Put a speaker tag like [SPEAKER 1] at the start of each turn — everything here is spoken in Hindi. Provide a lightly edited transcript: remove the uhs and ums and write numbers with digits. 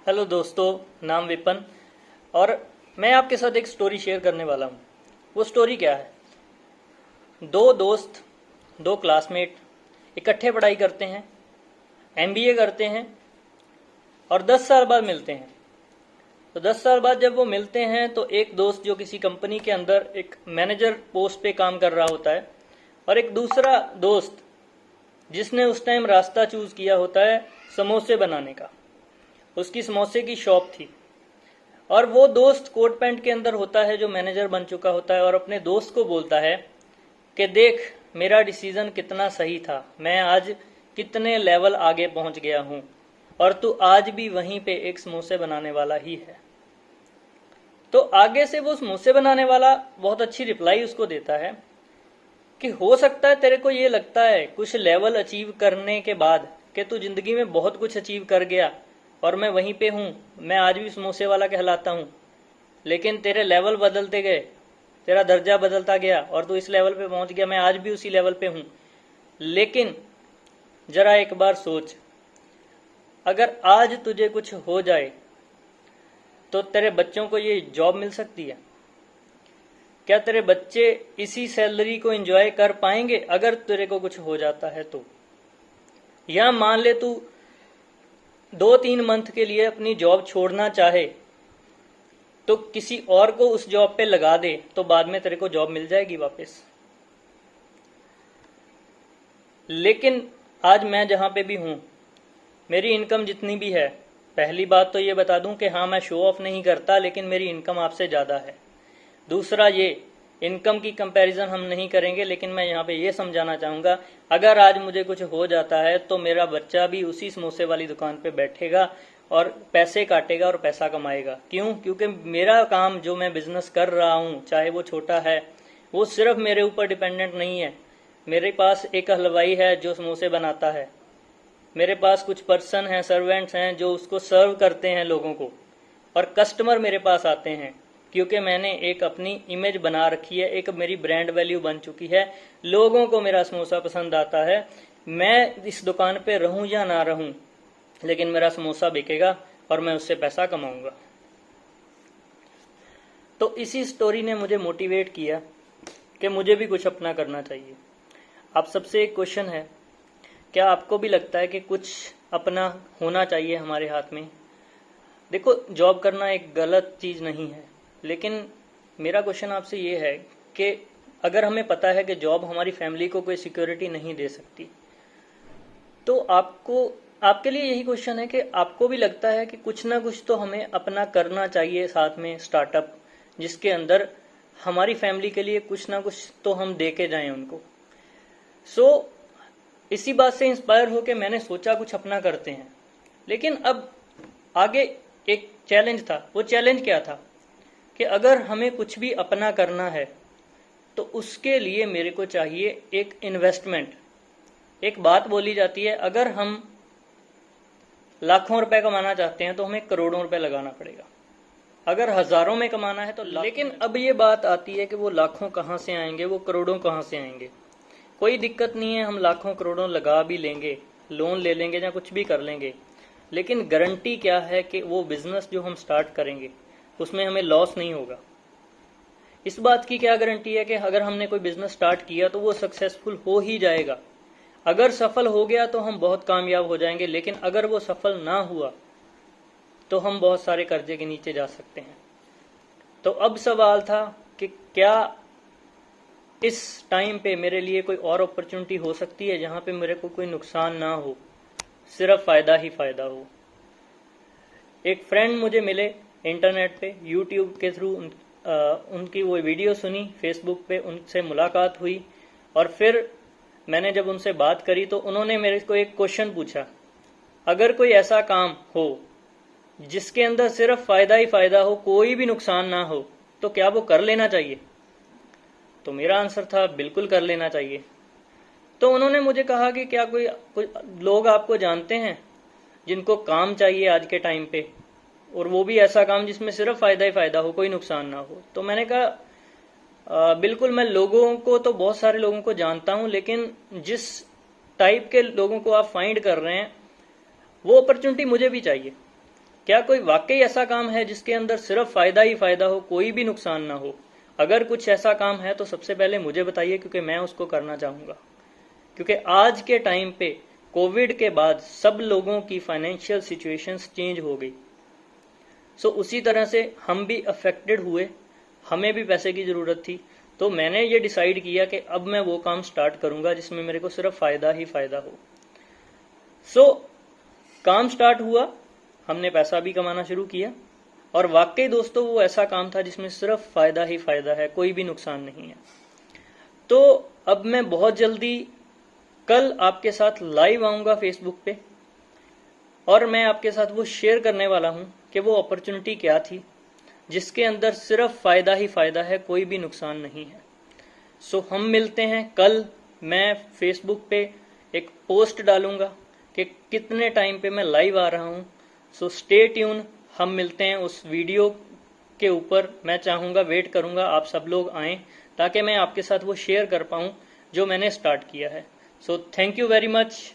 [SPEAKER 1] हेलो दोस्तों, नाम विपन और मैं आपके साथ एक स्टोरी शेयर करने वाला हूँ। वो स्टोरी क्या है? दो दोस्त, दो क्लासमेट इकट्ठे पढ़ाई करते हैं, एमबीए करते हैं और 10 साल बाद मिलते हैं। तो 10 साल बाद जब वो मिलते हैं तो एक दोस्त जो किसी कंपनी के अंदर एक मैनेजर पोस्ट पे काम कर रहा होता है और एक दूसरा दोस्त जिसने उस टाइम रास्ता चूज किया होता है समोसे बनाने का। उसकी समोसे की शॉप थी और वो दोस्त कोट पैंट के अंदर होता है जो मैनेजर बन चुका होता है और अपने दोस्त को बोलता है कि देख, मेरा डिसीजन कितना सही था, मैं आज कितने लेवल आगे पहुंच गया हूं और तू आज भी वहीं पे एक समोसे बनाने वाला ही है। तो आगे से वो समोसे बनाने वाला बहुत अच्छी रिप्लाई उसको देता है कि हो सकता है तेरे को ये लगता है कुछ लेवल अचीव करने के बाद कि तू जिंदगी में बहुत कुछ अचीव कर गया और मैं वहीं पे हूं, मैं आज भी समोसे वाला कहलाता हूं, लेकिन तेरे लेवल बदलते गए, तेरा दर्जा बदलता गया और तू इस लेवल पे पहुंच गया, मैं आज भी उसी लेवल पे हूं। लेकिन जरा एक बार सोच, अगर आज तुझे कुछ हो जाए तो तेरे बच्चों को ये जॉब मिल सकती है? क्या तेरे बच्चे इसी सैलरी को एंजॉय कर पाएंगे अगर तेरे को कुछ हो जाता है तो? या मान ले तू 2-3 मंथ के लिए अपनी जॉब छोड़ना चाहे तो किसी और को उस जॉब पे लगा दे तो बाद में तेरे को जॉब मिल जाएगी वापस। लेकिन आज मैं जहां पे भी हूं, मेरी इनकम जितनी भी है, पहली बात तो ये बता दूं कि हाँ, मैं शो ऑफ नहीं करता, लेकिन मेरी इनकम आपसे ज्यादा है। दूसरा, ये इनकम की कंपैरिजन हम नहीं करेंगे, लेकिन मैं यहाँ पे ये समझाना चाहूंगा, अगर आज मुझे कुछ हो जाता है तो मेरा बच्चा भी उसी समोसे वाली दुकान पे बैठेगा और पैसे काटेगा और पैसा कमाएगा। क्यों? क्योंकि मेरा काम जो मैं बिजनेस कर रहा हूँ, चाहे वो छोटा है, वो सिर्फ मेरे ऊपर डिपेंडेंट नहीं है। मेरे पास एक हलवाई है जो समोसे बनाता है, मेरे पास कुछ पर्सन हैं, सर्वेंट्स हैं जो उसको सर्व करते हैं लोगों को, और कस्टमर मेरे पास आते हैं क्योंकि मैंने एक अपनी इमेज बना रखी है, एक मेरी ब्रांड वैल्यू बन चुकी है। लोगों को मेरा समोसा पसंद आता है, मैं इस दुकान पे रहूं या ना रहूं, लेकिन मेरा समोसा बिकेगा और मैं उससे पैसा कमाऊंगा। तो इसी स्टोरी ने मुझे मोटिवेट किया कि मुझे भी कुछ अपना करना चाहिए। आप सबसे एक क्वेश्चन है, क्या आपको भी लगता है कि कुछ अपना होना चाहिए हमारे हाथ में? देखो, जॉब करना एक गलत चीज नहीं है, लेकिन मेरा क्वेश्चन आपसे ये है कि अगर हमें पता है कि जॉब हमारी फैमिली को कोई सिक्योरिटी नहीं दे सकती, तो आपके लिए यही क्वेश्चन है कि आपको भी लगता है कि कुछ ना कुछ तो हमें अपना करना चाहिए, साथ में स्टार्टअप, जिसके अंदर हमारी फैमिली के लिए कुछ ना कुछ तो हम दे के जाएं उनको। इसी बात से इंस्पायर होकर मैंने सोचा कुछ अपना करते हैं। लेकिन अब आगे एक चैलेंज था। वो चैलेंज क्या था कि अगर हमें कुछ भी अपना करना है तो उसके लिए मेरे को चाहिए एक इन्वेस्टमेंट। एक बात बोली जाती है, अगर हम लाखों रुपए कमाना चाहते हैं तो हमें करोड़ों रुपए लगाना पड़ेगा, अगर हजारों में कमाना है तो लेकिन अब ये बात आती है कि वो लाखों कहाँ से आएंगे, वो करोड़ों कहाँ से आएंगे? कोई दिक्कत नहीं है, हम लाखों करोड़ों लगा भी लेंगे, लोन ले लेंगे या कुछ भी कर लेंगे, लेकिन गारंटी क्या है कि वो बिजनेस जो हम स्टार्ट करेंगे उसमें हमें लॉस नहीं होगा? इस बात की क्या गारंटी है कि अगर हमने कोई बिजनेस स्टार्ट किया तो वो सक्सेसफुल हो ही जाएगा? अगर सफल हो गया तो हम बहुत कामयाब हो जाएंगे, लेकिन अगर वो सफल ना हुआ तो हम बहुत सारे कर्जे के नीचे जा सकते हैं। तो अब सवाल था कि क्या इस टाइम पे मेरे लिए कोई और अपॉर्चुनिटी हो सकती है जहां पे मेरे को कोई नुकसान ना हो, सिर्फ फायदा ही फायदा हो? एक फ्रेंड मुझे मिले इंटरनेट पे, यूट्यूब के थ्रू उनकी वो वीडियो सुनी, फेसबुक पे उनसे मुलाकात हुई और फिर मैंने जब उनसे बात करी तो उन्होंने मेरे को एक क्वेश्चन पूछा, अगर कोई ऐसा काम हो जिसके अंदर सिर्फ फायदा ही फायदा हो, कोई भी नुकसान ना हो, तो क्या वो कर लेना चाहिए? तो मेरा आंसर था बिल्कुल कर लेना चाहिए। तो उन्होंने मुझे कहा कि क्या कोई लोग आपको जानते हैं जिनको काम चाहिए आज के टाइम पे, और वो भी ऐसा काम जिसमें सिर्फ फायदा ही फायदा हो, कोई नुकसान ना हो? तो मैंने कहा बिल्कुल, मैं लोगों को तो बहुत सारे लोगों को जानता हूं, लेकिन जिस टाइप के लोगों को आप फाइंड कर रहे हैं वो अपॉर्चुनिटी मुझे भी चाहिए। क्या कोई वाकई ऐसा काम है जिसके अंदर सिर्फ फायदा ही फायदा हो, कोई भी नुकसान ना हो? अगर कुछ ऐसा काम है तो सबसे पहले मुझे बताइए, क्योंकि मैं उसको करना चाहूंगा। क्योंकि आज के टाइम पे कोविड के बाद सब लोगों की फाइनेंशियल सिचुएशंस चेंज हो गई। सो उसी तरह से हम भी अफेक्टेड हुए, हमें भी पैसे की जरूरत थी। तो मैंने ये डिसाइड किया कि अब मैं वो काम स्टार्ट करूंगा जिसमें मेरे को सिर्फ फायदा ही फायदा हो। सो काम स्टार्ट हुआ, हमने पैसा भी कमाना शुरू किया, और वाकई दोस्तों वो ऐसा काम था जिसमें सिर्फ फायदा ही फायदा है, कोई भी नुकसान नहीं है। तो अब मैं बहुत जल्दी कल आपके साथ लाइव आऊंगा फेसबुक पे, और मैं आपके साथ वो शेयर करने वाला हूं कि वो अपॉर्चुनिटी क्या थी जिसके अंदर सिर्फ फायदा ही फायदा है, कोई भी नुकसान नहीं है। सो हम मिलते हैं कल। मैं फेसबुक पे एक पोस्ट डालूंगा कि कितने टाइम पे मैं लाइव आ रहा हूं। सो स्टे ट्यून, हम मिलते हैं उस वीडियो के ऊपर। मैं चाहूंगा, वेट करूंगा आप सब लोग आएं ताकि मैं आपके साथ वो शेयर कर पाऊं जो मैंने स्टार्ट किया है। So thank you very much.